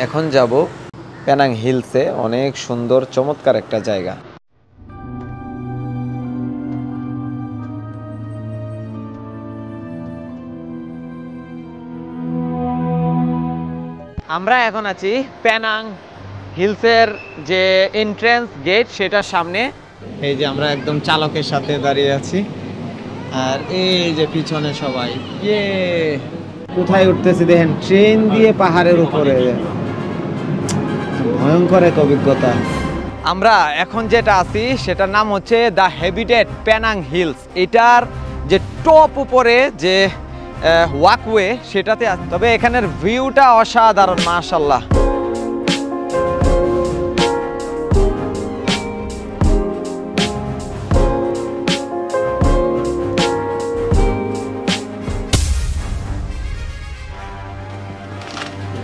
এখন যাব পেনাং হিলসে, অনেক সুন্দর চমৎকার একটা জায়গা। আমরা এখন আছি পেনাং হিলসের যে এন্ট্রান্স গেট সেটার সামনে। এই যে আমরা একদম চালকের সাথে দাঁড়িয়ে আছি, আর এই যে পিছনে সবাই ইয়ে কোথায় উঠতেছি দেখেন, ট্রেন দিয়ে পাহাড়ের উপরে। ভয়ঙ্কর এক অভিজ্ঞতা। আমরা এখন যেটা আছি সেটার নাম হচ্ছে দ্য হ্যাবিটেট পেনাং হিলস। এটার যে টপ উপরে যে ওয়াকওয়ে সেটাতে আছে, তবে এখানের ভিউটা অসাধারণ মাশাআল্লাহ।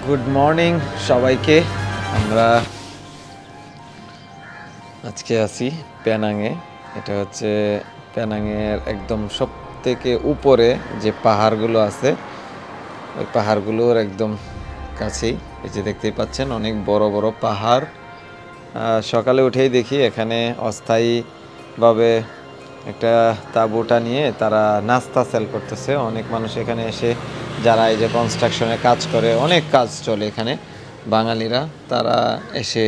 গুড মর্নিং সবাইকে। আমরা আজকে আছি পেনাংয়ে। এটা হচ্ছে পেনাংয়ের একদম সব থেকে উপরে যে পাহাড়গুলো আছে, ওই পাহাড়গুলোর একদম কাছেই। এই যে দেখতেই পাচ্ছেন অনেক বড় বড় পাহাড়। সকালে উঠেই দেখি এখানে অস্থায়ীভাবে একটা তাঁবুটা নিয়ে তারা নাস্তা সেল করতেছে। অনেক মানুষ এখানে এসে, যারা এই যে কনস্ট্রাকশনে কাজ করে, অনেক কাজ চলে এখানে, বাঙালিরা তারা এসে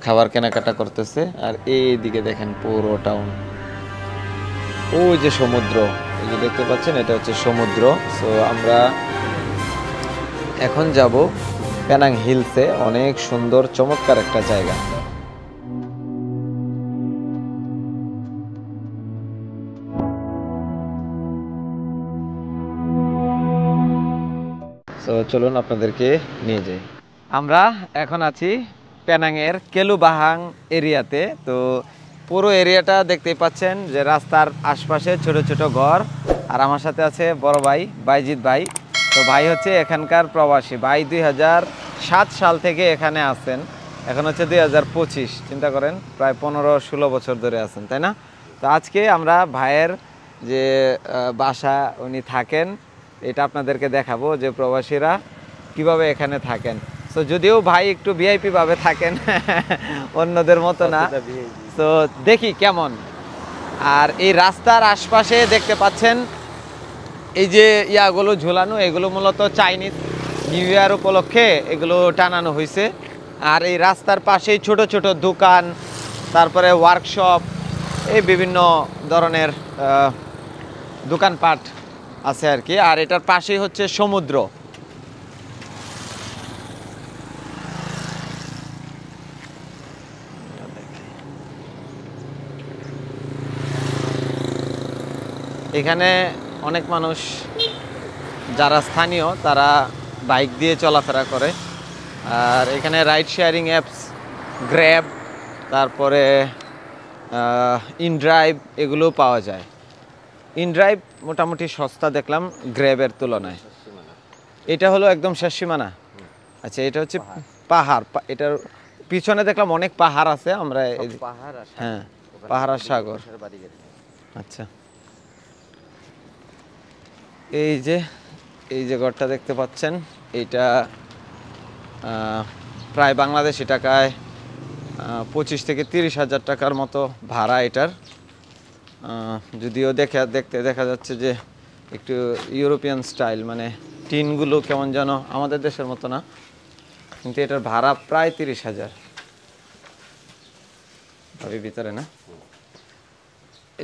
খাবার কেনাকাটা করতেছে। আর এইদিকে দেখেন পুরো টাউন, ওই যে সমুদ্র, এই যে দেখতে পাচ্ছেন এটা হচ্ছে সমুদ্র। সো আমরা এখন যাব পেনাং হিলসে, অনেক সুন্দর চমৎকার একটা জায়গা। তো চলুন আপনাদেরকে নিয়ে যাই। আমরা এখন আছি পেনাংয়ের কেলুবাহাং এরিয়াতে। তো পুরো এরিয়াটা দেখতেই পাচ্ছেন যে রাস্তার আশপাশে ছোট ছোট ঘর। আর আমার সাথে আছে বড় ভাই বাইজিৎ ভাই। তো ভাই হচ্ছে এখানকার প্রবাসী ভাই, 2007 সাল থেকে এখানে আছেন, এখন হচ্ছে 2025। চিন্তা করেন, প্রায় 15-16 বছর ধরে আছেন, তাই না? তো আজকে আমরা ভাইয়ের যে বাসা উনি থাকেন এটা আপনাদেরকে দেখাবো, যে প্রবাসীরা কিভাবে এখানে থাকেন। তো যদিও ভাই একটু ভিআইপি ভাবে থাকেন, অন্যদের মতো না। তো দেখি কেমন। আর এই রাস্তার আশপাশে দেখতে পাচ্ছেন এই যে ইয়াগুলো ঝুলানো, এগুলো মূলত চাইনিজ নিউ ইয়ার উপলক্ষে এগুলো টানানো হয়েছে। আর এই রাস্তার পাশেই ছোট ছোট দোকান, তারপরে ওয়ার্কশপ, এই বিভিন্ন ধরনের দোকানপাট আছে আর কি। আর এটার পাশেই হচ্ছে সমুদ্র। এখানে অনেক মানুষ যারা স্থানীয় তারা বাইক দিয়ে চলাফেরা করে। আর এখানে রাইড শেয়ারিং অ্যাপস, গ্র্যাব, তারপরে ইনড্রাইভ এগুলোও পাওয়া যায়। ইনড্রাইভ মোটামুটি সস্তা দেখলাম গ্র্যাবের তুলনায়। এটা হলো একদম শেষ সীমানা। আচ্ছা, এটা হচ্ছে পাহাড়। এটার পিছনে দেখলাম অনেক পাহাড় আছে। আমরা হ্যাঁ, পাহাড় আর সাগর। আচ্ছা, এই যে ঘরটা দেখতে পাচ্ছেন, এইটা প্রায় বাংলাদেশি টাকায় 25 থেকে 30 হাজার টাকার মতো ভাড়া এটার। যদিও দেখতে দেখা যাচ্ছে যে একটু ইউরোপিয়ান স্টাইল, মানে টিনগুলো কেমন যেন আমাদের দেশের মতো না, কিন্তু এটার ভাড়া প্রায় 30,000 ভাবি ভিতরে না।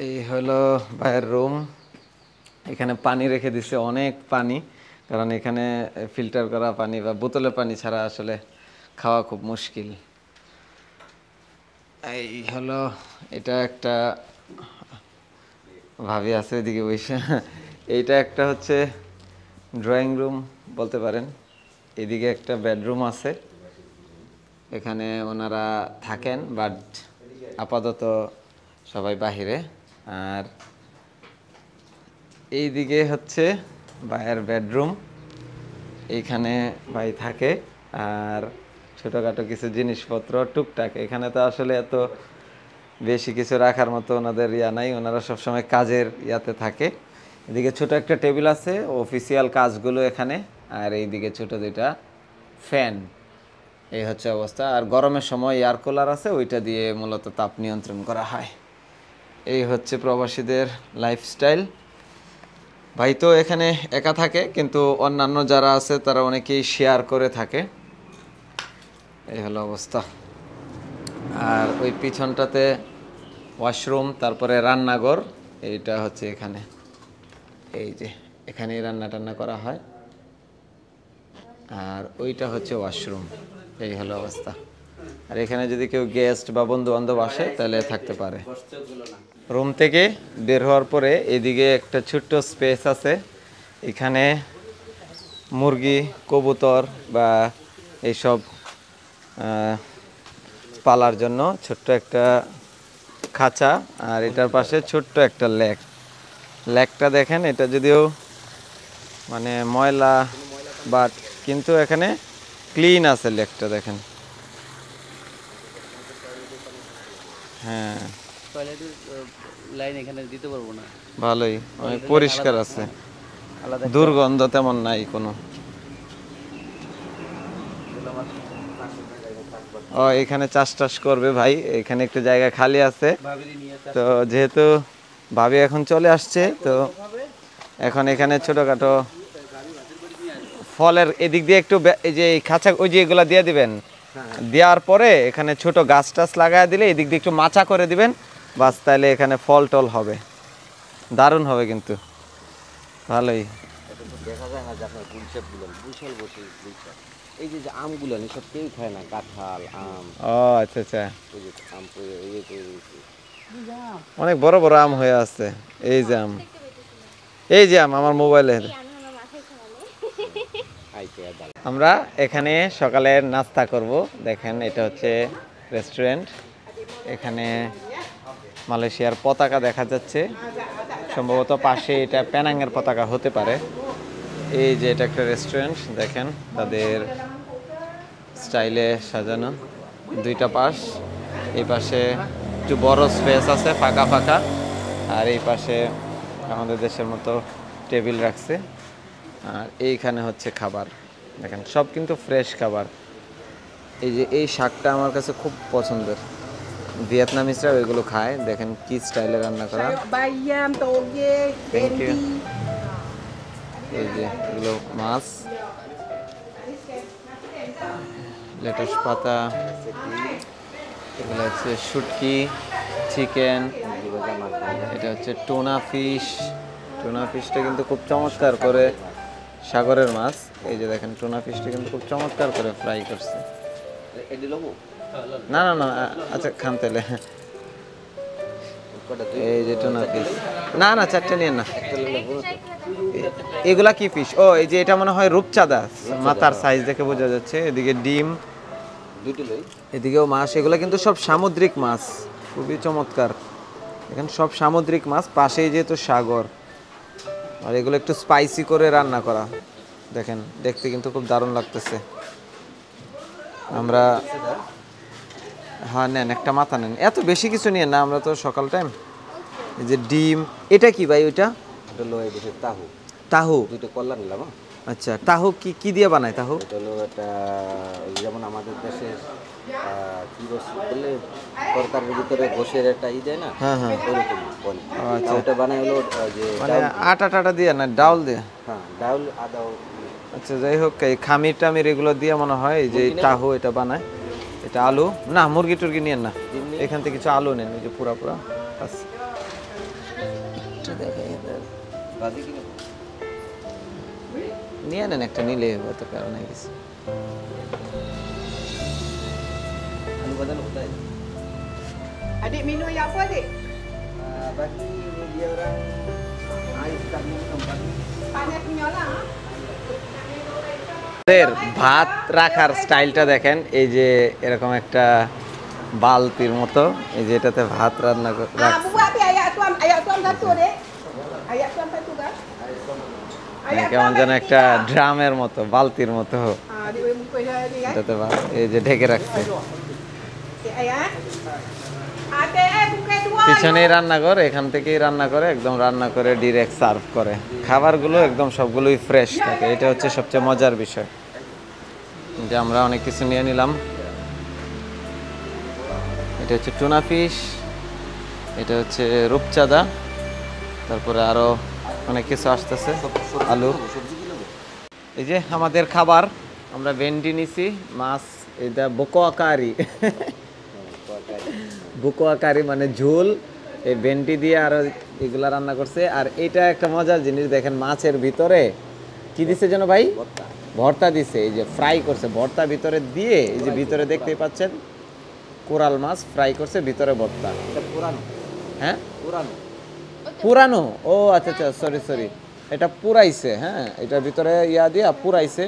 এই হলো ভাইয়ের রুম। এখানে পানি রেখে দিছে, অনেক পানি, কারণ এখানে ফিল্টার করা পানি বা বোতলের পানি ছাড়া আসলে খাওয়া খুব মুশকিল। এই হলো, এটা একটা ভাবি আছে ওইদিকে বসে। এইটা একটা হচ্ছে ড্রয়িং রুম বলতে পারেন। এদিকে একটা বেডরুম আছে, এখানে ওনারা থাকেন, বাট আপাতত সবাই বাহিরে। আর এইদিকে হচ্ছে ভাইয়ের বেডরুম, এইখানে ভাই থাকে। আর ছোটোখাটো কিছু জিনিসপত্র টুকটাক, এখানে তো আসলে এত বেশি কিছু রাখার মতো ওনাদের ইয়া নাই, ওনারা সবসময় কাজের ইয়াতে থাকে। এদিকে ছোট একটা টেবিল আছে, অফিসিয়াল কাজগুলো এখানে। আর এইদিকে ছোট দুইটা ফ্যান। এই হচ্ছে অবস্থা। আর গরমের সময় এয়ার কুলার আছে, ওইটা দিয়ে মূলত তাপ নিয়ন্ত্রণ করা হয়। এই হচ্ছে প্রবাসীদের লাইফস্টাইল। ভাই তো এখানে একা থাকে, কিন্তু অন্যান্য যারা আছে তারা অনেকেই শেয়ার করে থাকে। এই হলো অবস্থা। আর ওই পিছনটাতে ওয়াশরুম, তারপরে রান্নাঘর, এইটা হচ্ছে এখানে। এই যে এখানেই রান্না টান্না করা হয়। আর ওইটা হচ্ছে ওয়াশরুম। এই হলো অবস্থা। আর এখানে যদি কেউ গেস্ট বা বন্ধু বান্ধব আসে তাহলে থাকতে পারে। রুম থেকে বের হওয়ার পরে এদিকে একটা ছোট্ট স্পেস আছে, এখানে মুরগি, কবুতর বা এইসব পালার জন্য ছোট্ট একটা খাঁচা। আর এটার পাশে ছোট্ট একটা লেকটা দেখেন, এটা যদিও মানে ময়লা, বাট কিন্তু এখানে ক্লিন আছে লেকটা, দেখেন। হ্যাঁ, টয়লেটের লাইন এখানে দিতে পারবো না। ভালোই, অনেক পরিষ্কার আছে, দুর্গন্ধ তেমন নাই কোনো। ও এখানে চাষ টাস করবে ভাই, এখানে একটু জায়গা খালি আছে। তো যেহেতু ভাবি এখন চলে আসছে, তো এখন এখানে ছোটখাটো ফলের এদিক দিয়ে একটু এই যে খাঁচা, ওই যে এগুলা দিয়ে দিবেন, দেওয়ার পরে এখানে ছোট গাছ টাছ লাগাই দিলে এদিক দিয়ে একটু মাচা করে দিবেন, বাস, তাহলে এখানে ফল টল হবে, দারুণ হবে কিন্তু, ভালোই। দেখা যায় না যে আপনার গুলশাগুলো বুলশাল বসে গুলশাল, এই যে আমগুলো সব কেউ খায় না, কাঁঠাল আম। ও আচ্ছা আচ্ছা, ওই যে আম অনেক বড় বড় আম হয়ে আছে। এই যে আম, এই যে আম আমার মোবাইলে। আমরা এখানে সকালে নাস্তা করব। দেখেন এটা হচ্ছে রেস্টুরেন্ট, এখানে মালয়েশিয়ার পতাকা দেখা যাচ্ছে, সম্ভবত পাশে এটা পেনাংয়ের পতাকা হতে পারে। এই যে এটা একটা রেস্টুরেন্ট, দেখেন তাদের স্টাইলে সাজানো, দুইটা পাশ, এই পাশে একটু বড় স্পেস আছে ফাঁকা ফাঁকা, আর এই পাশে আমাদের দেশের মতো টেবিল রাখছে। আর এইখানে হচ্ছে খাবার, দেখেন সব কিন্তু ফ্রেশ খাবার। এই যে এই শাকটা আমার কাছে খুব পছন্দের, ভিয়েতনামিসরা ওইগুলো খায়, দেখেন কি স্টাইলে রান্না করা। Thank you. এই যে এগুলো মাছ, লেটুস পাতা, এগুলো হচ্ছে শুটকি, চিকেন, এটা হচ্ছে টোনা ফিশ। টোনা ফিশটা কিন্তু খুব চমৎকার করে, সাগরের মাছ। এই যে দেখেন টোনা ফিশটা কিন্তু খুব চমৎকার করে ফ্রাই করছে। না না না, আচ্ছা খান তাহলে। এই যে টোনা ফিশ, না না চারটে নিয়ে না। এগুলা কি ফিশ? ও এই যে এটা মনে হয় রূপচাঁদা, মাথার সাইজ দেখে বোঝা যাচ্ছে। এদিকে ডিম, এদিকেও মাছ, এগুলো কিন্তু সব সামুদ্রিক মাছ, খুবই চমৎকার। এখানে সব সামুদ্রিক মাছ, পাশেই যেহেতু সাগর, আর এগুলো একটু স্পাইসি করে রান্না করা, দেখেন দেখতে কিন্তু খুব দারুণ লাগতেছে। আমরা, হ্যাঁ নেন একটা মাথা নেন, এত বেশি কিছু নিয়ে না, আমরা তো সকাল টাইম। এই যে ডিম, এটা কি ভাই? ওইটা তাহু তাহু, দুটো কল্লা নিলাম। আচ্ছা তাহু কি কি দিয়ে বানায় তাহু? এটা হলো একটা, যেমন আমাদের দেশে কি বললে তরকারির ভিতরে ঘষের একটা ই দেয় না, হ্যাঁ হ্যাঁ, ওরকম বলে। আচ্ছা, ওটা বানায় হলো যে মানে আটা টাটা দিয়ে না ডাউল দিয়ে? হ্যাঁ, ডাউল আদাও। আচ্ছা যাই হোক, এই খামির টামির এগুলো দিয়ে মনে হয় এই যে তাহু এটা বানায়। এটা আলু না, মুরগি টুরগি নিয়েন না, এখান থেকে কিছু আলু নেন, এই যে পুরা পুরা আছে। নিয়ে নেন একটা, নিলে হতে পারে না কিছু। Adik minum yang apa adik? Bagi dia orang air tak minum tempat. Panas punya lah. ভাত রাখার স্টাইলটা দেখেন, এই যে এরকম একটা বালতির মতো, এই যে eটাতে ভাত রান্না রাখছে। Buat api ayat tuam satu dek. Ayat tuam satu kan? কেমন যেন একটা ড্রামের মতো, বালতির মতো, Adik boleh muka dia ni kan? এটাতে ভাত এই যে ঢেকে রাখছে। Okey ayat. Adik bukan dua. পিছনেই রান্নাঘর, এখান থেকেই রান্না করে, একদম রান্না করে ডিরেক্ট সার্ভ করে। খাবারগুলো একদম সবগুলোই ফ্রেশ থাকে, এটা হচ্ছে সবচেয়ে মজার বিষয়। যে আমরা অনেক কিছু নিয়ে নিলাম। এটা হচ্ছে টুনা ফিশ, এটা হচ্ছে রূপচাঁদা, তারপরে আরো অনেক কিছু আসতেছে, আলু। এই যে আমাদের খাবার, আমরা ভেন্ডি নিছি, মাছ, এটা বোকোয়া কারি। বোকোয়া কারি মানে ঝোল, এই ভেন্ডি দিয়ে আরো এগুলা রান্না করছে। আর এটা একটা মজার জিনিস দেখেন, মাছের ভিতরে কি দিছে যেন ভাই, ভর্তা দিছে। এই যে ফ্রাই করছে, ভর্তা ভিতরে দিয়ে, এই যে ভিতরে দেখতেই পাচ্ছেন কোরাল মাছ ফ্রাই করছে, ভিতরে ভর্তা। হ্যাঁ পুরানো, ও আচ্ছা আচ্ছা, সরি সরি, এটা পুরাইছে। হ্যাঁ, এটার ভিতরে ইয়া দিয়া পুরাইছে।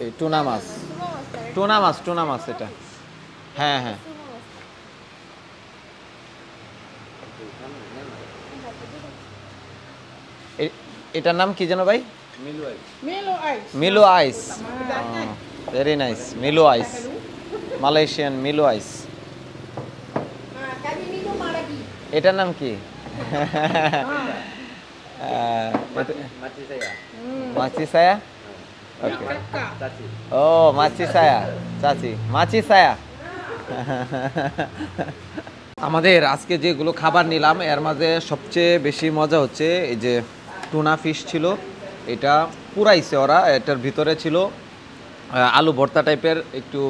এই টুনা মাছ, টুনা মাছ, টুনা মাছ এটা। হ্যাঁ হ্যাঁ, এটার নাম কি যেন ভাই? Milo ice. মিলো আইস, ভেরি নাইস। মিলো আইস, মালয়েশিয়ান মিলো আইস। Kami minum lagi. এটার নাম কি? মাছি সায়া। ওকে, ও মাছি সায়া, চাচি মাছি সায়া। আমাদের আজকে যেগুলো খাবার নিলাম এর মাঝে সবচেয়ে বেশি মজা হচ্ছে এই যে টুনা ফিশ ছিল, এটা পুরাইছে ওরা। এটার ভিতরে ছিল আলু ভর্তা টাইপের একটু,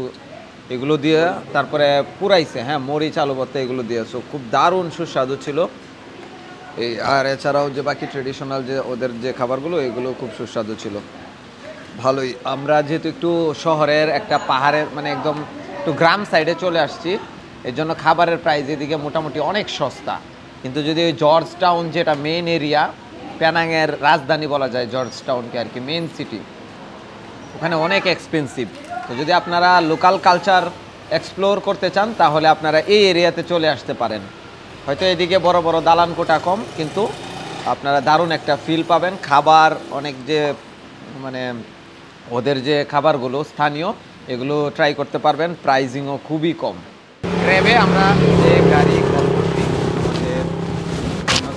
এগুলো দিয়ে তারপরে পুরাইছে। হ্যাঁ, মরিচ আলু ভর্তা এগুলো দিয়ে, সো খুব দারুণ সুস্বাদু ছিল। এই আর এছাড়াও যে বাকি ট্রেডিশনাল যে ওদের যে খাবারগুলো, এগুলো খুব সুস্বাদু ছিল, ভালোই। আমরা যেহেতু একটু শহরের একটা পাহাড়ের মানে একদম একটু গ্রাম সাইডে চলে আসছি, এর জন্য খাবারের প্রাইস এদিকে মোটামুটি অনেক সস্তা। কিন্তু যদি ওই জর্জ টাউন, যেটা মেইন এরিয়া, পেনাংয়ের রাজধানী বলা যায় জর্জ টাউনকে আর কি, মেইন সিটি, ওখানে অনেক এক্সপেন্সিভ। তো যদি আপনারা লোকাল কালচার এক্সপ্লোর করতে চান তাহলে আপনারা এই এরিয়াতে চলে আসতে পারেন। হয়তো এদিকে বড় বড় দালান কোঠা কম, কিন্তু আপনারা দারুণ একটা ফিল পাবেন। খাবার অনেক, যে মানে ওদের যে খাবারগুলো স্থানীয়, এগুলো ট্রাই করতে পারবেন, প্রাইজিংও খুবই কম। ট্রেবে আমরা যে গাড়ি কল করছি, আমাদের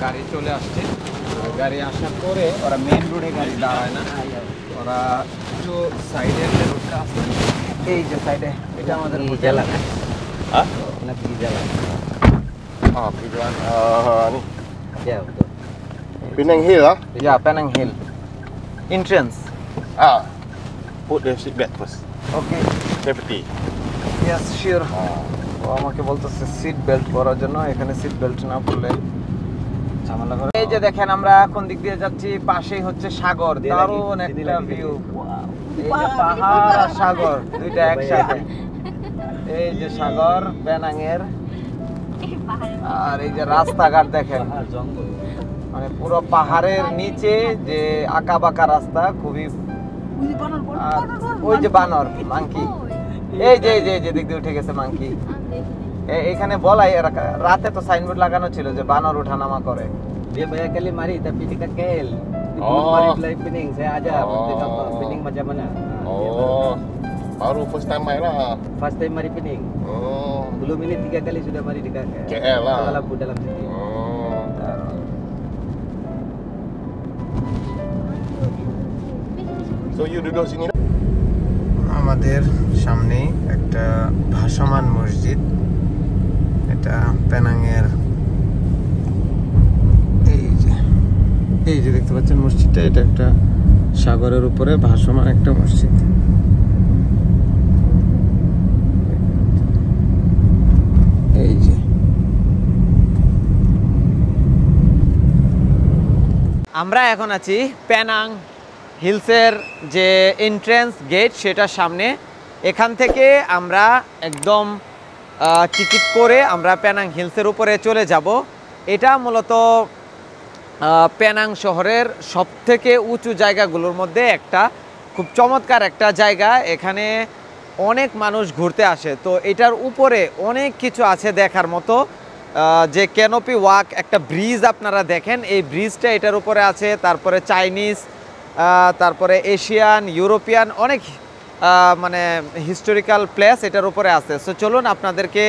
গাড়ি চলে আসছে। গাড়ি আসার পরে ওরা মেন রোডে গাড়ি দাঁড়ায় না, ওরা একটু সাইডের যে রোডটা আছে, এই যে সাইডে, এটা আমাদের hotel. Hah? Nak pergi jalan. Pergi jalan ni Ya, betul. Penang Hill lah. Yeah Penang Hill entrance. Put the seat belt first. Okay, Safety. Yes sure. ও আমাকে বলতেছে সিট বেল্ট পরার জন্য, এখানে সিট বেল্ট না পরলে ঝামেলা করে। এই যে দেখেন আমরা কোন দিক দিয়ে যাচ্ছি, পাশেই হচ্ছে সাগর, দারুণ একটা ভিউ। এই যে পাহাড় আর সাগর দুইটা একসাথে, এই যে সাগর পেনাংয়ের, আর এই যে রাস্তাঘাট দেখেন, মানে পুরো পাহাড়ের নিচে যে আঁকা বাঁকা রাস্তা, খুবই। আর ওই যে বানর, মাংকি, এই যে দিক দিয়ে উঠে গেছে মাংকি। এখানে বলাই, রাতে তো সাইনবোর্ড লাগানো ছিল যে বানর ওঠানামা করে। Dia banyak kali mari tapi dekat KL. Dia Oh. belum mari fly Pening. Saya ajar Oh. dia nampak Pening macam mana. Oh. Baru first time main lah. First time mari Pening. Oh. Belum ini 3 kali sudah mari dekat KL lah. dalam city. Oh. So you duduk sini dah? আমাদের সামনেই একটা ভাসমান মসজিদ, এটা পেনাংয়ের। এই যে দেখতে পাচ্ছেন মসজিদটা, এটা একটা সাগরের উপরে ভাসমান একটা মসজিদ। এই যে আমরা এখন আছি পেনাং হিলসের যে এন্ট্রান্স গেট, সেটার সামনে। এখান থেকে আমরা একদম টিকিট করে আমরা পেনাং হিলসের উপরে চলে যাব। এটা মূলত পেনাং শহরের সবথেকে উঁচু জায়গাগুলোর মধ্যে একটা, খুব চমৎকার একটা জায়গা। এখানে অনেক মানুষ ঘুরতে আসে। তো এটার উপরে অনেক কিছু আছে দেখার মতো, যে ক্যানোপি ওয়াক, একটা ব্রিজ আপনারা দেখেন, এই ব্রিজটা এটার উপরে আছে। তারপরে চাইনিজ, তারপরে এশিয়ান, ইউরোপিয়ান অনেক মানে হিস্টোরিক্যাল প্লেস এটার উপরে আছে। সো চলুন আপনাদেরকে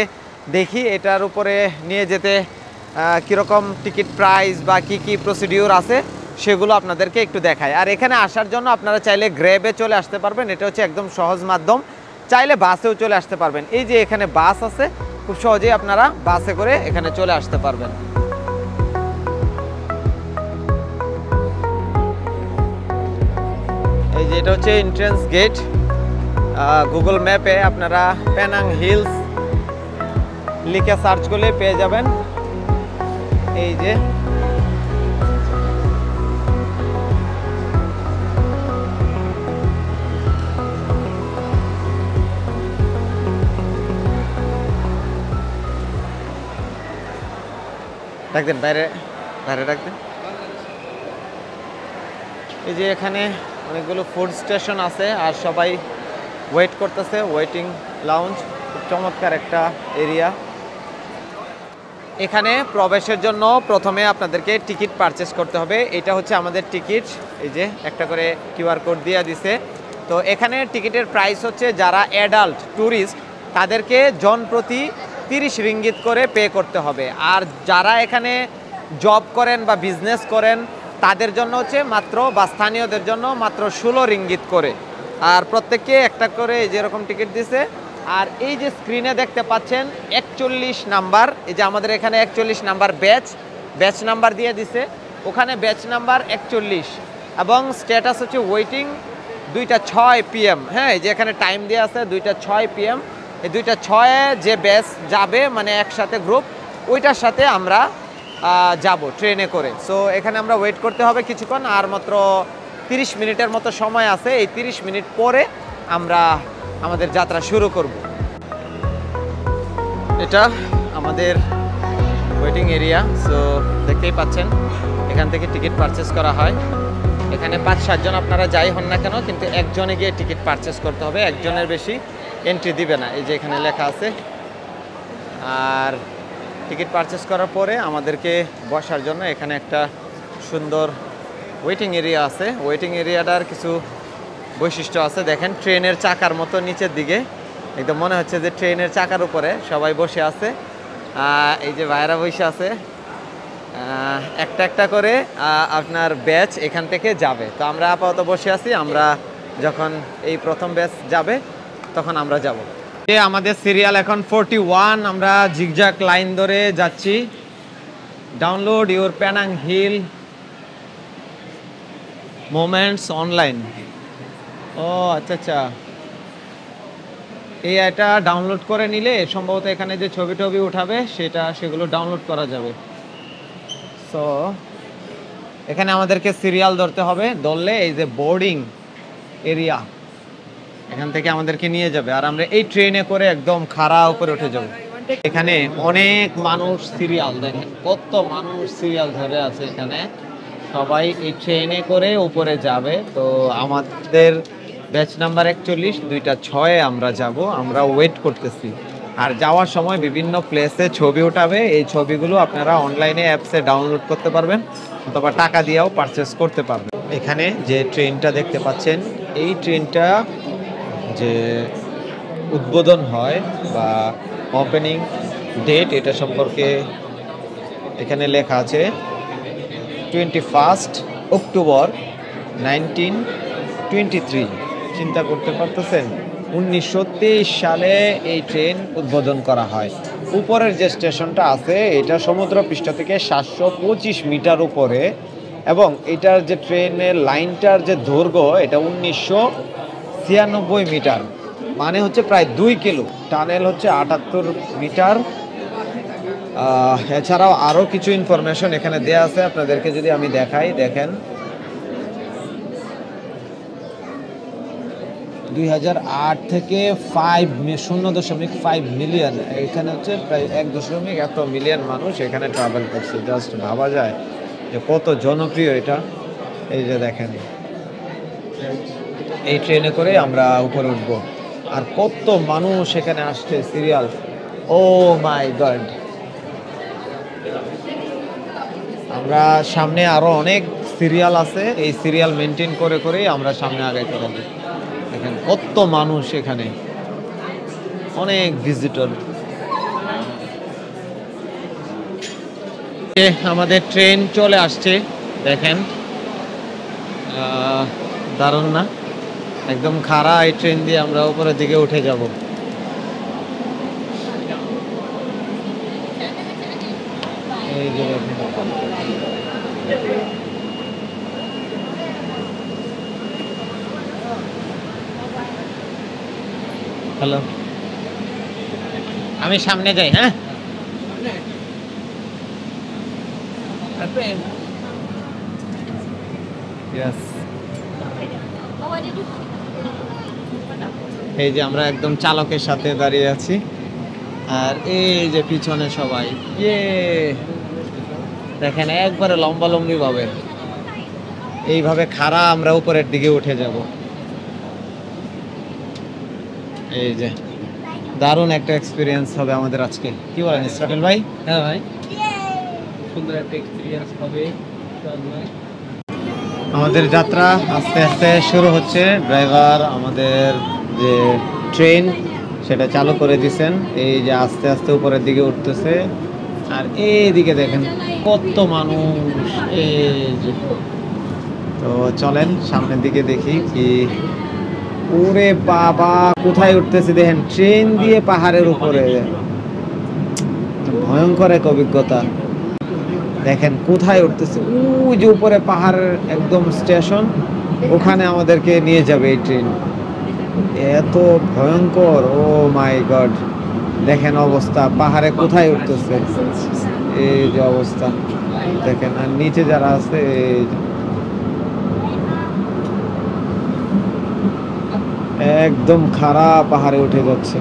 দেখি এটার উপরে নিয়ে যেতে কীরকম টিকিট প্রাইস বা কি প্রসিডিউর আছে সেগুলো আপনাদেরকে একটু দেখাই। আর এখানে আসার জন্য আপনারা চাইলে গ্র্যাবে চলে আসতে পারবেন, এটা হচ্ছে একদম সহজ মাধ্যম। চাইলে বাসেও চলে আসতে পারবেন, এই যে এখানে বাস আছে, খুব সহজেই আপনারা বাসে করে এখানে চলে আসতে পারবেন। এই যে এটা হচ্ছে এন্ট্রান্স গেট। গুগল ম্যাপে আপনারা পেনাং হিলস লিখে সার্চ করলে পেয়ে যাবেন। এই যে ডাকতেন বাইরে বাইরে ডাকতেন। এই যে এখানে অনেকগুলো ফুড স্টেশন আছে আর সবাই ওয়েট করতেছে, ওয়েটিং লাউঞ্জ। খুব চমৎকার একটা এরিয়া। এখানে প্রবেশের জন্য প্রথমে আপনাদেরকে টিকিট পারচেস করতে হবে। এটা হচ্ছে আমাদের টিকিট, এই যে একটা করে কিউআর কোড দিয়ে দিছে। তো এখানে টিকিটের প্রাইস হচ্ছে যারা অ্যাডাল্ট ট্যুরিস্ট তাদেরকে জন প্রতি 30 রিঙ্গিত করে পে করতে হবে। আর যারা এখানে জব করেন বা বিজনেস করেন তাদের জন্য হচ্ছে মাত্র, বা স্থানীয়দের জন্য মাত্র 16 রিঙ্গিত করে। আর প্রত্যেককে একটা করে যেরকম টিকিট দিছে। আর এই যে স্ক্রিনে দেখতে পাচ্ছেন 41 নাম্বার, এই যে আমাদের এখানে 41 নাম্বার ব্যাচ নাম্বার দিয়ে দিছে, ওখানে ব্যাচ নাম্বার 41 এবং স্ট্যাটাস হচ্ছে ওয়েটিং 2:06 PM। হ্যাঁ, এই যে এখানে টাইম দিয়ে আছে 2:06 PM। এই 2:06-এ যে ব্যাচ যাবে মানে একসাথে গ্রুপ, ওইটার সাথে আমরা যাব ট্রেনে করে। সো এখানে আমরা ওয়েট করতে হবে কিছুক্ষণ, আর মাত্র 30 মিনিটের মতো সময় আছে। এই 30 মিনিট পরে আমরা আমাদের যাত্রা শুরু করব। এটা আমাদের ওয়েটিং এরিয়া। সো দেখতেই পাচ্ছেন এখান থেকে টিকিট পারচেস করা হয়। এখানে 5-7 জন আপনারা যাই হন না কেন, কিন্তু একজনে গিয়ে টিকিট পারচেস করতে হবে, একজনের বেশি এন্ট্রি দিবে না, এই যে এখানে লেখা আছে। আর টিকিট পারচেস করার পরে আমাদেরকে বসার জন্য এখানে একটা সুন্দর ওয়েটিং এরিয়া আছে। ওয়েটিং এরিয়াটার কিছু বৈশিষ্ট্য আছে, দেখেন ট্রেনের চাকার মতো নিচের দিকে, একদম মনে হচ্ছে যে ট্রেনের চাকার উপরে সবাই বসে আছে। এই যে ভাইরা বসে আছে, একটা একটা করে আপনার ব্যাচ এখান থেকে যাবে। তো আমরা আপাতত বসে আছি, আমরা যখন এই প্রথম ব্যাচ যাবে তখন আমরা যাব। আমাদের সিরিয়াল এখন 41, আমরা জিগজ্যাগ লাইন ধরে যাচ্ছি। Download your Penang Hill moments online. ও আচ্ছা আচ্ছা, এটা ডাউনলোড করে নিলে সম্ভবত এখানে যে ছবি টবি উঠাবে সেগুলো ডাউনলোড করা যাবে। সো এখানে আমাদেরকে সিরিয়াল ধরতে হবে, ধরলে এই যে বোর্ডিং এরিয়া এখান থেকে আমাদেরকে নিয়ে যাবে, আর আমরা এই ট্রেনে করে একদম খাড়া উপরে উঠে যাব। এখানে অনেক মানুষ সিরিয়াল, দেখেন কত মানুষ সিরিয়াল ধরে আছে এখানে, সবাই এই ট্রেনে করে উপরে যাবে। তো আমাদের ব্যাচ নাম্বার 41, 2:06-এ আমরা যাব, আমরা ওয়েট করতেছি। আর যাওয়ার সময় বিভিন্ন প্লেসে ছবি উঠাবে, এই ছবিগুলো আপনারা অনলাইনে অ্যাপসে ডাউনলোড করতে পারবেন অথবা টাকা দিয়েও পারচেস করতে পারবেন। এখানে যে ট্রেনটা দেখতে পাচ্ছেন, এই ট্রেনটা যে উদ্বোধন হয় বা ওপেনিং ডেট, এটা সম্পর্কে এখানে লেখা আছে 21 অক্টোবর 1923। চিন্তা করতে পারতেছেন 1923 সালে এই ট্রেন উদ্বোধন করা হয়। উপরের যে স্টেশনটা আছে এটা সমুদ্র পৃষ্ঠ থেকে 725 মিটার উপরে, এবং এটার যে ট্রেনের লাইনটার যে দৈর্ঘ্য এটা 1996 মিটার, মানে হচ্ছে প্রায় 2 কিলো। টানেল হচ্ছে 78 মিটার। এছাড়াও আরও কিছু ইনফরমেশন এখানে দেয়া আছে, আপনাদেরকে যদি আমি দেখাই, দেখেন 2008 থেকে 0.5 মিলিয়ন, এখানে হচ্ছে প্রায় 1 মিলিয়ন মানুষ এখানে ট্রাভেল করছে। জাস্ট ভাবা যায় যে কত জনপ্রিয় এটা। এই যে দেখেন এই ট্রেনে করে আমরা উপরে উঠব, আর কত মানুষ এখানে আসছে সিরিয়াল। ও মাই গড, আমরা সামনে আরো অনেক সিরিয়াল আছে, এই সিরিয়াল মেনটেন করে করেই আমরা সামনে আগাইতে হবে। দেখেন কত মানুষ এখানে, অনেক ভিজিটর। আমাদের ট্রেন চলে আসছে, দেখেন দারুণ না? একদম খাড়া এই ট্রেন দিয়ে আমরা উপরের দিকে উঠে যাব। এই যে হ্যালো, আমি সামনে যাই। হ্যাঁ, Yes. এই যে আমরা একদম চালকের সাথে দাঁড়িয়ে আছি, আর এই যে পিছনে সবাই দেখেন একবারে লম্বা লম্বি ভাবে এইভাবে খাড়া আমরা উপরের দিকে উঠে যাব। এই যে দারুণ একটা এক্সপিরিয়েন্স হবে আমাদের আজকে, কি বলেন ইসরাফিল ভাই? হ্যাঁ ভাই, সুন্দর একটা এক্সপিরিয়েন্স হবে। আমাদের যাত্রা আস্তে আস্তে শুরু হচ্ছে। ড্রাইভার আমাদের যে ট্রেন সেটা চালু করে দিয়েছেন। এই যে আস্তে আস্তে উপরের দিকে উঠতেছে, আর এইদিকে দেখেন কত মানুষ। এই যে, তো চলেন সামনের দিকে দেখি কি। ওরে বাবা, কোথায় উঠতেছে দেখেন, ট্রেন দিয়ে পাহাড়ের উপরে। ভয়ঙ্কর এক অভিজ্ঞতা। দেখেন কোথায় উঠতেছে, ওই যে উপরে পাহাড়ের একদম স্টেশন, ওখানে আমাদেরকে নিয়ে যাবে এই ট্রেন। এত ভয়ঙ্কর, ও মাই গড। দেখেন অবস্থা, পাহাড়ে কোথায় উঠতেছে, এই যে অবস্থা দেখেন। আর নিচে যারা আছে, একদম খারাপ পাহাড়ে উঠে যাচ্ছে।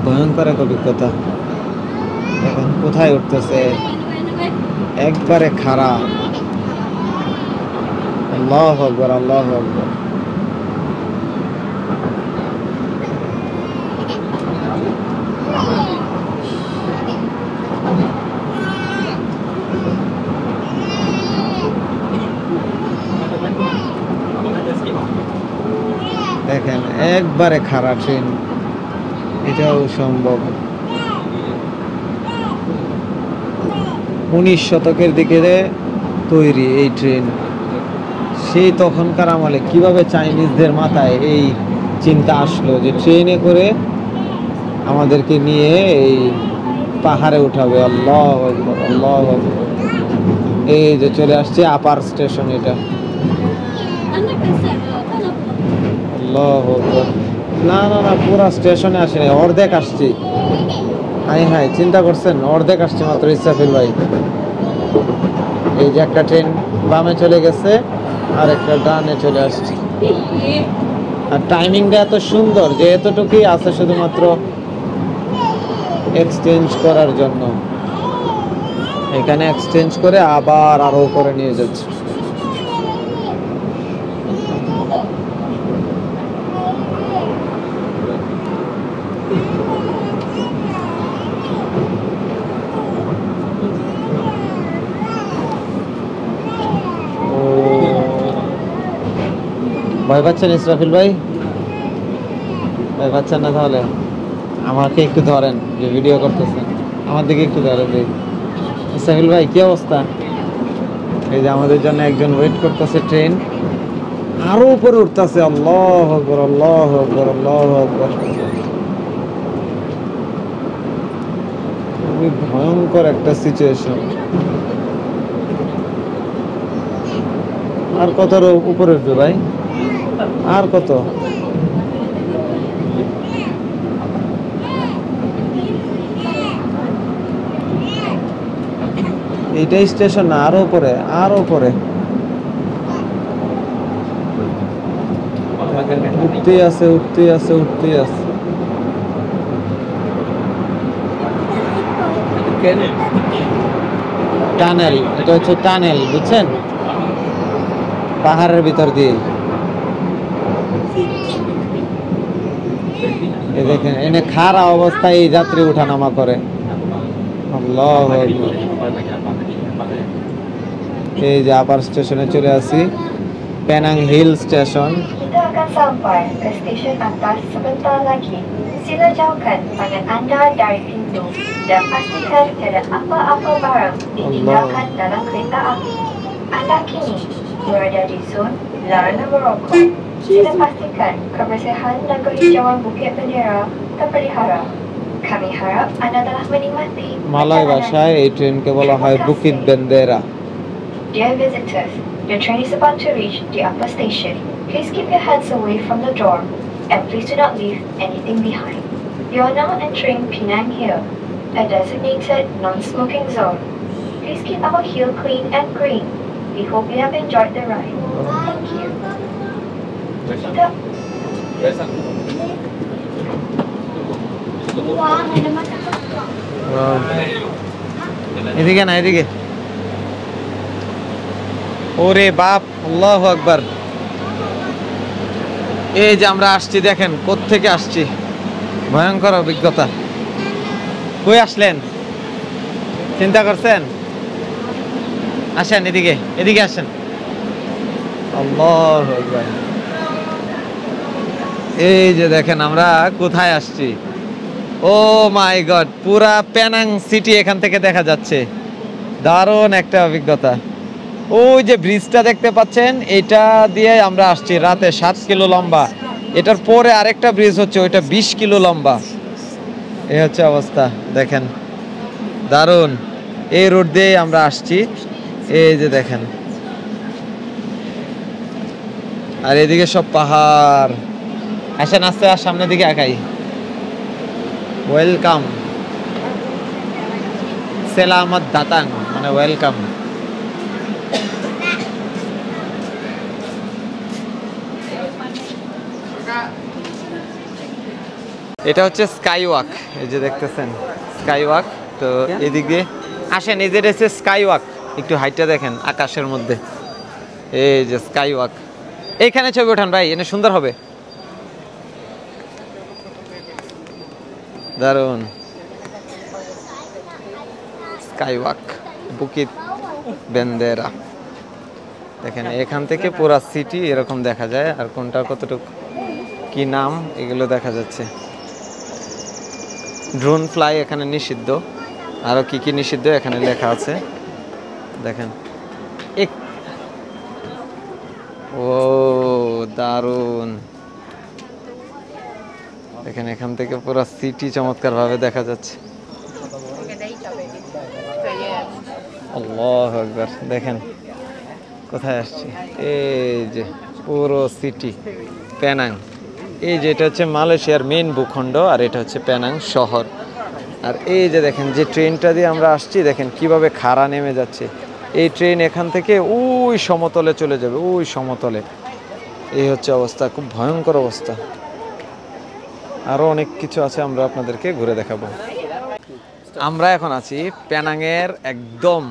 ভয়ঙ্কর এক অভিজ্ঞতা। দেখেন কোথায় উঠতেছে, একবারে খারাপ। আল্লাহু আকবার, আল্লাহু আকবার। দেখেন একবারে খারাপ ট্রেন, এটাও সম্ভব। 19 শতকের দিকে তৈরি এই ট্রেন। সেই তখনকার আমলে কিভাবে চাইনিজদের মাথায় এই চিন্তা আসলো যে ট্রেনে করে আমাদেরকে নিয়ে এই পাহাড়ে উঠাবে। আল্লাহু আকবার, আল্লাহু আকবার। এই যে চলে আসছে আপার স্টেশন, এটা। আল্লাহু আকবার। না না না, পুরা স্টেশনে আসেনি, অর্ধেক আসছি। হাই হাই, চিন্তা করছেন, অর্ধেক আসছে মাত্র ইসরাফিল ভাই। এই যে একটা ট্রেন বামে চলে গেছে, আর একটা ডানে চলে আসছে। আর টাইমিংটা এত সুন্দর যে এতটুকুই আছে শুধুমাত্র এক্সচেঞ্জ করার জন্য। এখানে এক্সচেঞ্জ করে আবার আরো উপরে নিয়ে যাচ্ছে। ভয় পাচ্ছেন ইসরাফিল ভাই? ভয় পাচ্ছেন না? তাহলে আমাকে একটু ধরেন, যে ভিডিও করতেছেন আমার দিকে একটু ধরেন। ইসরাফিল ভাই কি অবস্থা? এই যে আমাদের জন্য একজন ওয়েট করতেছে, ট্রেন আরো উপরে উঠতেছে। আল্লাহু আকবার, আল্লাহু আকবার, আল্লাহু আকবার। খুবই ভয়ঙ্কর একটা সিচুয়েশন। আর কত উপরে উঠবে ভাই? আর কত? এইটাই স্টেশন না, আরো উপরে, আরো উপরে উঠতেই আছে, উঠতেই আছে, উঠতেই আছে। টানেল, এটা হচ্ছে টানেল, বুঝছেন? পাহাড়ের ভিতর দিয়ে। এই দেখেন, এনে খাড়া অবস্থায় এই যাত্রী উঠানামা করে। আল্লাহু আকবার। এই যে আপার স্টেশনে চলে আসি, Penang hill station. Kita akan sampai ke stesen atas sebentar lagi. Sila jauhkan tangan anda dari pintu dan pastikan tiada apa-apa barang ditinggalkan dalam kereta api. Anda kini berada di zon larangan merokok. Sila pastikan kebersihan dan kehijauan Bukit Bendera terpelihara. Kami harap anda telah menikmati Malay ভাষায় এই ট্রেনকে বলা হয় Bukit বেন্দেরা। Dear visitors, the train is about to reach the upper station. Please keep your hands away from the door and please do not leave anything behind. You are now entering Penang Hill, a designated non-smoking zone. Please keep our hill clean and green. We hope you have enjoyed the ride. Thank you. Kita এদিকে না এদিকে ওরে বাপ আল্লাহু আকবার এই যে আমরা আসছি দেখেন কোত্থেকে আসছি ভয়ঙ্কর অভিজ্ঞতা কই আসলেন চিন্তা করছেন আসেন এদিকে এদিকে আসেন আল্লাহু আকবার এই যে দেখেন আমরা কোথায় আসছি ও মাই গড পুরা পেনাং সিটি এখান থেকে দেখা যাচ্ছে দারুণ একটা অভিজ্ঞতা ওই যে ব্রিজটা দেখতে পাচ্ছেন এটা দিয়ে আমরা আসছি রাতে 7 কিলো লম্বা এটার পরে আরেকটা ব্রিজ হচ্ছে ওইটা 20 কিলো লম্বা এই হচ্ছে অবস্থা দেখেন দারুণ এই রোড দিয়ে আমরা আসছি এই যে দেখেন আর এদিকে সব পাহাড় আসেন আস্তে আর সামনের দিকে আগাই ওয়েলকাম সেলামত দাতাং মানে ওয়েলকাম এটা হচ্ছে স্কাই ওয়াক এই যে দেখতেছেন স্কাই ওয়াক তো এদিকে আসেন এই যে হচ্ছে স্কাই ওয়াক একটু হাইটটা দেখেন আকাশের মধ্যে এই যে স্কাই ওয়াক এইখানে ছবি ওঠান ভাই এনে সুন্দর হবে দারুন স্কাই ওয়াক বুকিত বেন্দেরা দেখেন এখান থেকে পুরা সিটি এরকম দেখা যায় আর কোনটা কতটুকু কি নাম এগুলো দেখা যাচ্ছে ড্রোন ফ্লাই এখানে নিষিদ্ধ আরো কি কি নিষিদ্ধ এখানে লেখা আছে দেখেন ও দারুন দেখেন এখান থেকে পুরো সিটি চমৎকার ভাবে দেখা যাচ্ছে আল্লাহু আকবার দেখেন কোথায় আসছি এই যে পুরো সিটি পেনাং এই যে এটা হচ্ছে মালয়েশিয়ার মেইন ভূখণ্ড আর এটা হচ্ছে পেনাং শহর আর এই যে দেখেন যে ট্রেনটা দিয়ে আমরা আসছি দেখেন কিভাবে খাড়া নেমে যাচ্ছে এই ট্রেন এখান থেকে ওই সমতলে চলে যাবে ওই সমতলে এই হচ্ছে অবস্থা খুব ভয়ঙ্কর অবস্থা আরো অনেক কিছু আছে আমরা আপনাদেরকে ঘুরে দেখাবো আমরা এখন আছি পেনাংয়ের একদম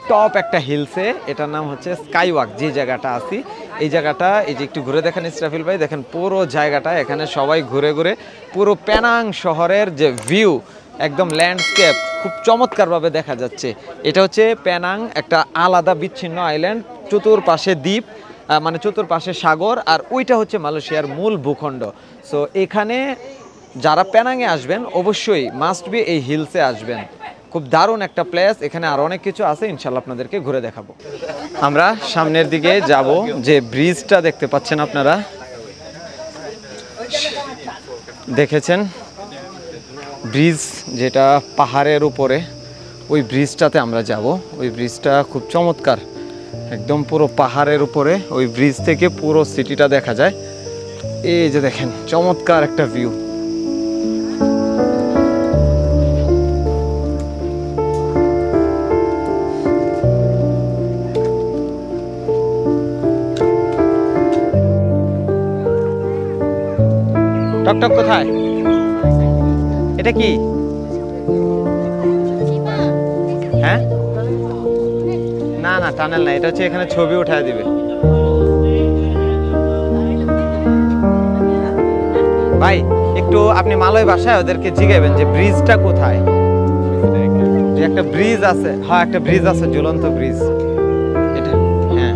টপ একটা হিলসে এটার নাম হচ্ছে স্কাই ওয়াক যে জায়গাটা আছি এই জায়গাটা এই যে একটু ঘুরে দেখেন ইসরাফিল ভাই দেখেন পুরো জায়গাটা এখানে সবাই ঘুরে ঘুরে পুরো পেনাং শহরের যে ভিউ একদম ল্যান্ডস্কেপ খুব চমৎকারভাবে দেখা যাচ্ছে এটা হচ্ছে পেনাং একটা আলাদা বিচ্ছিন্ন আইল্যান্ড চতুর্পাশে দ্বীপ মানে চতুর্পাশে সাগর আর ওইটা হচ্ছে মালয়েশিয়ার মূল ভূখণ্ড সো এখানে যারা পেনাংয়ে আসবেন অবশ্যই মাস্ট বি এই হিলসে আসবেন খুব দারুণ একটা প্লেস এখানে আর অনেক কিছু আছে ইনশাআল্লাহ আপনাদেরকে ঘুরে দেখাবো আমরা সামনের দিকে যাব যে ব্রিজটা দেখতে পাচ্ছেন আপনারা দেখেছেন ব্রিজ যেটা পাহাড়ের উপরে ওই ব্রিজটাতে আমরা যাব ওই ব্রিজটা খুব চমৎকার একদম পুরো পাহাড়ের উপরে ওই ব্রিজ থেকে পুরো সিটিটা দেখা যায় এই যে দেখেন চমৎকার একটা ভিউ টকটক কোথায় এটা কি হ্যাঁ না না টানেল না এটা হচ্ছে এখানে ছবি উঠায় দিবে ভাই একটু আপনি মালয় ভাষায় ওদেরকে জিজ্ঞাবেন যে ব্রিজটা কোথায় একটা ব্রিজ আছে হ্যাঁ একটা ব্রিজ আছে ঝুলন্ত ব্রিজ এটা হ্যাঁ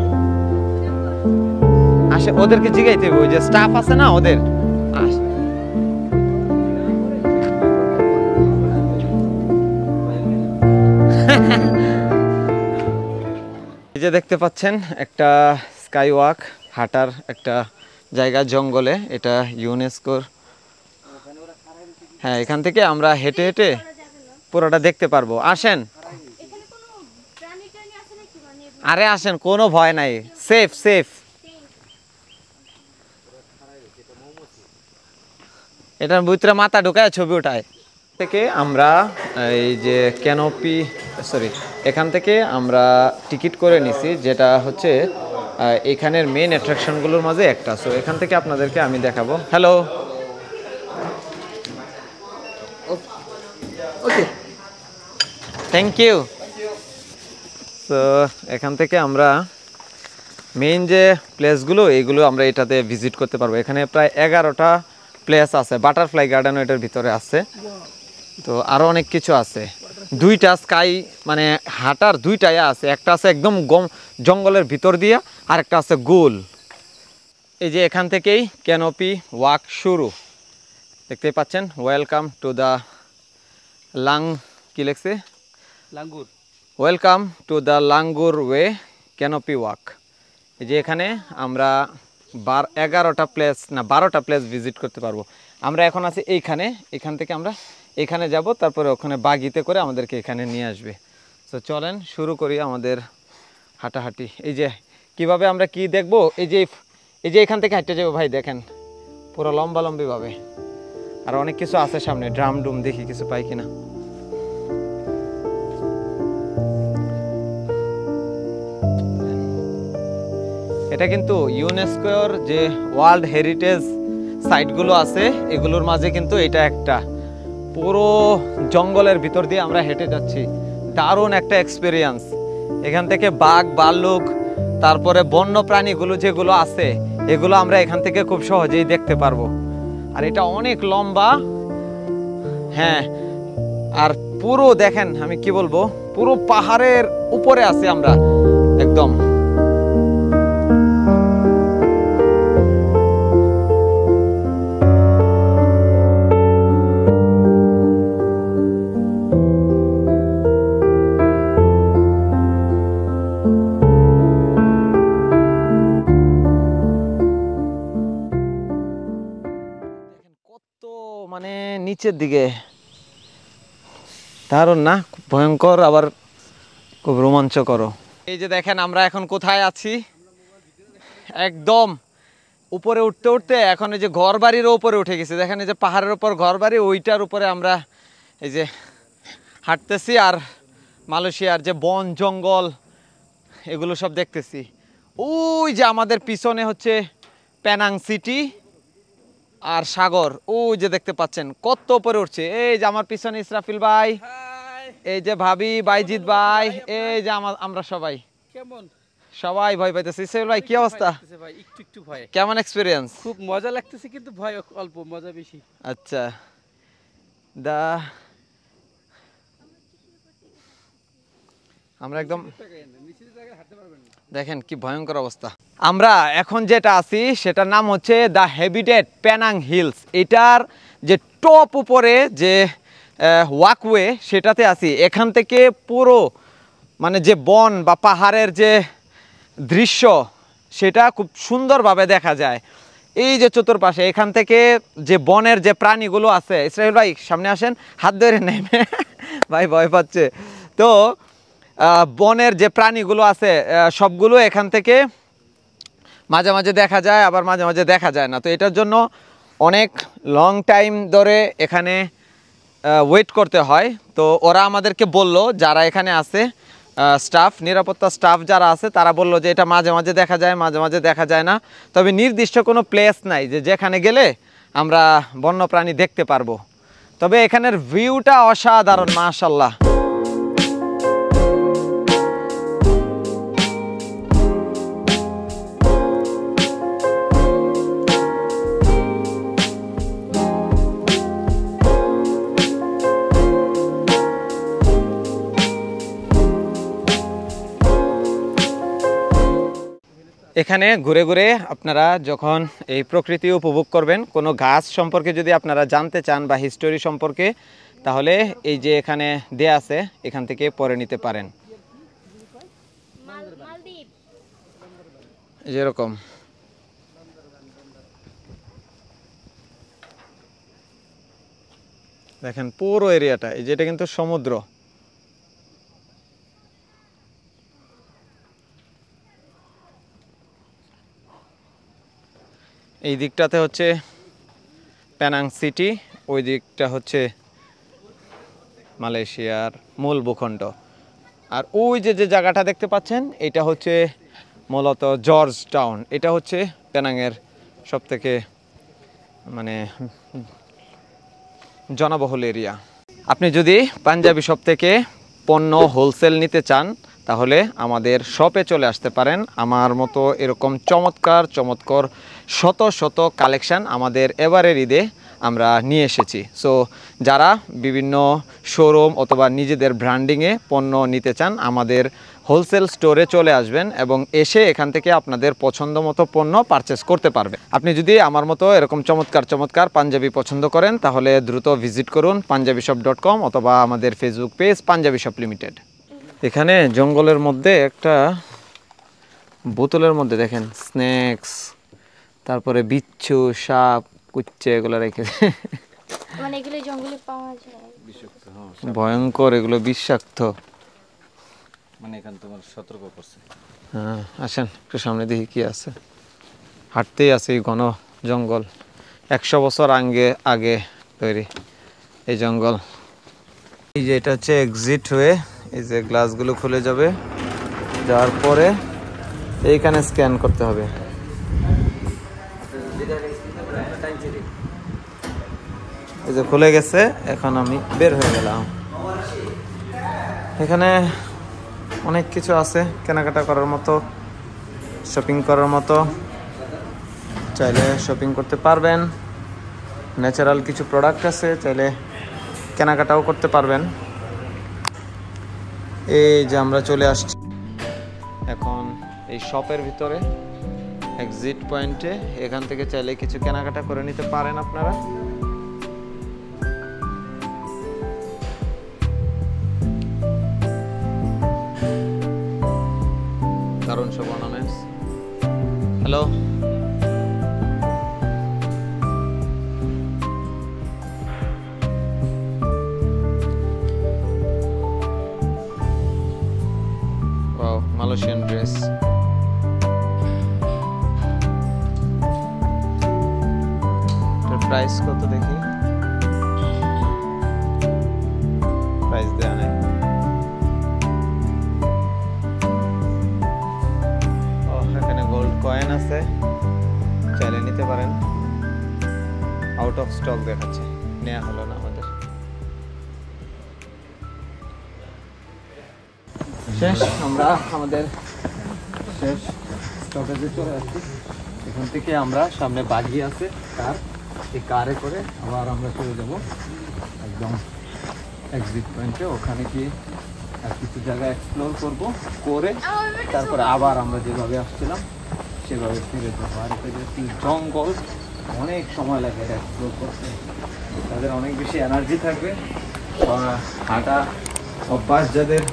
আসে ওদেরকে জিজ্ঞাইতে হবে ওই যে স্টাফ আছে না ওদের যে দেখতে পাচ্ছেন একটা স্কাই ওয়াক, হাঁটার একটা জায়গা জঙ্গলে, এটা ইউনেস্কোর। হ্যাঁ, এখান থেকে আমরা হেঁটে হেঁটে পুরোটা দেখতে পারবো। আসেন, আরে আসেন, কোনো ভয় নাই, সেফ সেফ। এটার ভিতরে মাথা ঢুকায় ছবি ওঠায়। থেকে আমরা এই যে ক্যানোপি, সরি, এখান থেকে আমরা টিকিট করে নিছি, যেটা হচ্ছে এখানের মেন অ্যাট্রাকশনগুলোর মাঝে একটা। সো এখান থেকে আপনাদেরকে আমি দেখাবো। Hello, okay, thank you. তো এখান থেকে আমরা মেইন যে প্লেসগুলো, এইগুলো আমরা এটাতে ভিজিট করতে পারবো। এখানে প্রায় 11টা প্লেস আছে, বাটারফ্লাই গার্ডেনও এটার ভিতরে আছে। তো আরও অনেক কিছু আছে। 2টা স্কাই, মানে হাঁটার 2টাই আছে, একটা আছে একদম জঙ্গলের ভিতর দিয়ে, আর একটা আছে গোল। এই যে এখান থেকেই ক্যানোপি ওয়াক শুরু, দেখতেই পাচ্ছেন। ওয়েলকাম টু দ্য কি লেখছে, Langur. Welcome to the Langur Way canopy walk. এই যে এখানে আমরা 11টা প্লেস না 12টা প্লেস ভিজিট করতে পারবো। আমরা এখন আছি এইখানে, এখান থেকে আমরা এখানে যাব, তারপরে ওখানে বাগিতে করে আমাদেরকে এখানে নিয়ে আসবে। তো চলেন শুরু করি আমাদের হাঁটাহাঁটি। এই যে কিভাবে আমরা কি দেখবো, এই যে এখান থেকে হাঁটতে যাবো ভাই, দেখেন পুরো লম্বালম্বিভাবে। আর অনেক কিছু আছে সামনে, ড্রাম ডুম, দেখি কিছু পাই কিনা। এটা কিন্তু ইউনেস্কোর যে ওয়ার্ল্ড হেরিটেজ সাইটগুলো আছে, এগুলোর মাঝে কিন্তু এটা একটা। পুরো জঙ্গলের ভিতর দিয়ে আমরা হেঁটে যাচ্ছি, দারুণ একটা এক্সপিরিয়েন্স। এখান থেকে বাঘ, ভাল্লুক, তারপরে বন্য প্রাণীগুলো যেগুলো আছে, এগুলো আমরা এখান থেকে খুব সহজেই দেখতে পারবো। আর এটা অনেক লম্বা, হ্যাঁ। আর পুরো দেখেন, আমি কি বলবো, পুরো পাহাড়ের উপরে আছি আমরা একদম। মানে নিচের দিকে দারুণ না, খুব ভয়ঙ্কর, আবার খুব রোমাঞ্চকর। এই যে দেখেন আমরা এখন কোথায় আছি, একদম উপরে উঠতে উঠতে এখন এই যে ঘর বাড়িরও উপরে উঠে গেছি। দেখেন এই যে পাহাড়ের উপর ঘর বাড়ি, ওইটার উপরে আমরা এই যে হাঁটতেছি, আর মালয়েশিয়ার যে বন জঙ্গল এগুলো সব দেখতেছি। ওই যে আমাদের পিছনে হচ্ছে পেনাং সিটি আর সাগর, ওই যে দেখতে পাচ্ছেন কত উপরে উঠছে। এই যে আমার পিছনে ইসরাফিল ভাই, এই যে ভাবি, বাইজিৎ ভাই, এই যে আমরা সবাই কেমন, সবাই ভয় পাইতেছে। ইসরাফিল ভাই কি অবস্থা? ভাই একটু ভয়। কেমন এক্সপিরিয়েন্স? খুব মজা লাগতেছে, কিন্তু ভয় অল্প, মজা বেশি। আচ্ছা, আমরা একদম দেখেন কি ভয়ঙ্কর অবস্থা। আমরা এখন যেটা আছি সেটার নাম হচ্ছে দ্য হ্যাবিটেট পেনাং হিলস। এটার যে টপ উপরে যে ওয়াকওয়ে, সেটাতে আছি। এখান থেকে পুরো মানে যে বন বা পাহাড়ের যে দৃশ্য, সেটা খুব সুন্দরভাবে দেখা যায়। এই যে চতুর্পাশে, এখান থেকে যে বনের যে প্রাণীগুলো আছে, ইসরাইল ভাই সামনে আসেন, হাত ধরে নেমে ভাই ভয় পাচ্ছে। তো বনের যে প্রাণীগুলো আছে সবগুলো এখান থেকে মাঝে মাঝে দেখা যায়, আবার মাঝে মাঝে দেখা যায় না। তো এটার জন্য অনেক লং টাইম ধরে এখানে ওয়েট করতে হয়। তো ওরা আমাদেরকে বলল, যারা এখানে আছে স্টাফ, নিরাপত্তা স্টাফ যারা আছে, তারা বলল যে এটা মাঝে মাঝে দেখা যায়, মাঝে মাঝে দেখা যায় না। তবে নির্দিষ্ট কোনো প্লেস নাই যে যেখানে গেলে আমরা বন্যপ্রাণী দেখতে পারবো। তবে এখানের ভিউটা অসাধারণ, মাশাআল্লাহ। এখানে ঘুরে ঘুরে আপনারা যখন এই প্রকৃতি উপভোগ করবেন, কোনো গাছ সম্পর্কে যদি আপনারা জানতে চান বা হিস্টোরি সম্পর্কে, তাহলে এই যে এখানে দেয়া আছে, এখান থেকে পড়ে নিতে পারেন। যেরকম দেখেন পুরো এরিয়াটা, এই যেটা কিন্তু সমুদ্র। এই দিকটাতে হচ্ছে পেনাং সিটি, ওই দিকটা হচ্ছে মালয়েশিয়ার মূল ভূখণ্ড। আর ওই যে যে জায়গাটা দেখতে পাচ্ছেন এটা হচ্ছে মূলত জর্জ টাউন। এটা হচ্ছে পেনাংয়ের সবথেকে মানে জনবহুল এরিয়া। আপনি যদি পাঞ্জাবি শপ থেকে পণ্য হোলসেল নিতে চান তাহলে আমাদের শপে চলে আসতে পারেন। আমার মতো এরকম চমৎকার চমৎকার শত শত কালেকশান আমাদের এবারের ঈদে আমরা নিয়ে এসেছি। সো যারা বিভিন্ন শোরুম অথবা নিজেদের ব্র্যান্ডিংয়ে পণ্য নিতে চান আমাদের হোলসেল স্টোরে চলে আসবেন এবং এসে এখান থেকে আপনাদের পছন্দ মতো পণ্য পারচেস করতে পারবেন। আপনি যদি আমার মতো এরকম চমৎকার চমৎকার পাঞ্জাবি পছন্দ করেন তাহলে দ্রুত ভিজিট করুন punjabishop.com অথবা আমাদের Facebook page Punjabi shop limited. এখানে জঙ্গলের মধ্যে একটা বোতলের মধ্যে দেখেন স্ন্যাক্স, তারপরে বিচ্ছু, সাপ, কুচ্চে এগুলো রেখেছে। মানে এগুলো জঙ্গলে পাওয়া যায়, ভয়ঙ্কর, এগুলো বিষাক্ত। মানে এখানে তোমার সতর্ক করছে। হ্যাঁ আসেন একটু সামনে দেখি কি আছে। হাঁটতেই আছে এই ঘন জঙ্গল, 100 বছর আগে তৈরি এই জঙ্গল। এই যে এটা হচ্ছে এক্সিট হয়ে, এই যে গ্লাসগুলো খুলে যাবে, যাওয়ার পরে এইখানে স্ক্যান করতে হবে। এই যে খুলে গেছে, এখন আমি বের হয়ে গেলাম। এখানে অনেক কিছু আছে কেনাকাটা করার মতো, শপিং করার মতো, চাইলে শপিং করতে পারবেন। ন্যাচারাল কিছু প্রোডাক্ট আছে, চাইলে কেনাকাটাও করতে পারবেন। এই যে আমরা চলে আসছি এখন এই শপের ভিতরে এক্সিট পয়েন্টে। এখান থেকে চাইলে কিছু কেনাকাটা করে নিতে পারেন আপনারা। দারুণ সব ornaments. Hello, wow, Malaysian dress. এটার প্রাইস কত দেখি? প্রাইস দেয়া নাই। কয়েন আছে, চাইলে নিতে পারেন। আউট অফ স্টক দেখাচ্ছে, নেওয়া হলো না আমাদের। শেষ, আমরা আমাদের শেষ স্টপেজে চলে আসছি। এখান থেকে আমরা সামনে বাগি আছে কার, এই কারে করে আবার আমরা চলে যাব একদম এক্সিট পয়েন্টে। ওখানে গিয়ে আর কিছু জায়গা এক্সপ্লোর করব, করে তারপরে আবার আমরা যেভাবে আসছিলাম সেভাবে ফিরে যাবো। আর এটা যেহেতু জঙ্গল, অনেক সময় লাগে এটা এক্সপ্লোর করতে। তাদের অনেক বেশি এনার্জি থাকবে, হাঁটা অভ্যাস যাদের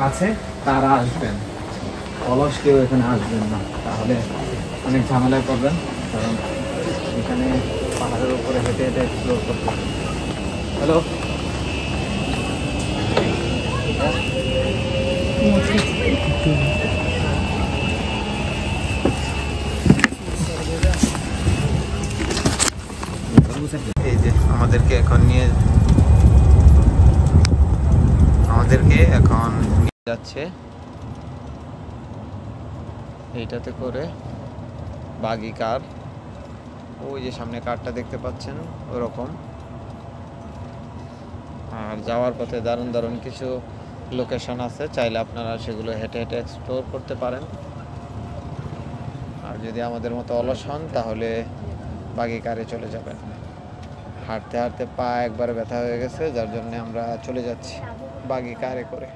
আছে তারা আসবেন, অলস কেউ এখানে আসবেন না, তাহলে অনেক ঝামেলায় পড়বেন। কারণ এখানে পাহাড়ের উপরে হেঁটে হেঁটে এক্সপ্লোর করতে হবে। হ্যালো, এই যে আমাদেরকে এখন নিয়ে যাচ্ছে এইটাতে করে বাগি কার। ওই যে সামনে কারটা দেখতে পাচ্ছেন ওরকম। আর যাওয়ার পথে দারুণ দারুণ কিছু লোকেশন আছে, চাইলে আপনারা সেগুলো হেঁটে হেঁটে এক্সপ্লোর করতে পারেন। আর যদি আমাদের মতো অলস হন তাহলে বাগি কারে চলে যাবেন। হাঁটতে হাঁটতে পা একবারে ব্যথা হয়ে গেছে, যার জন্য আমরা চলে যাচ্ছি বাগি কারে করে।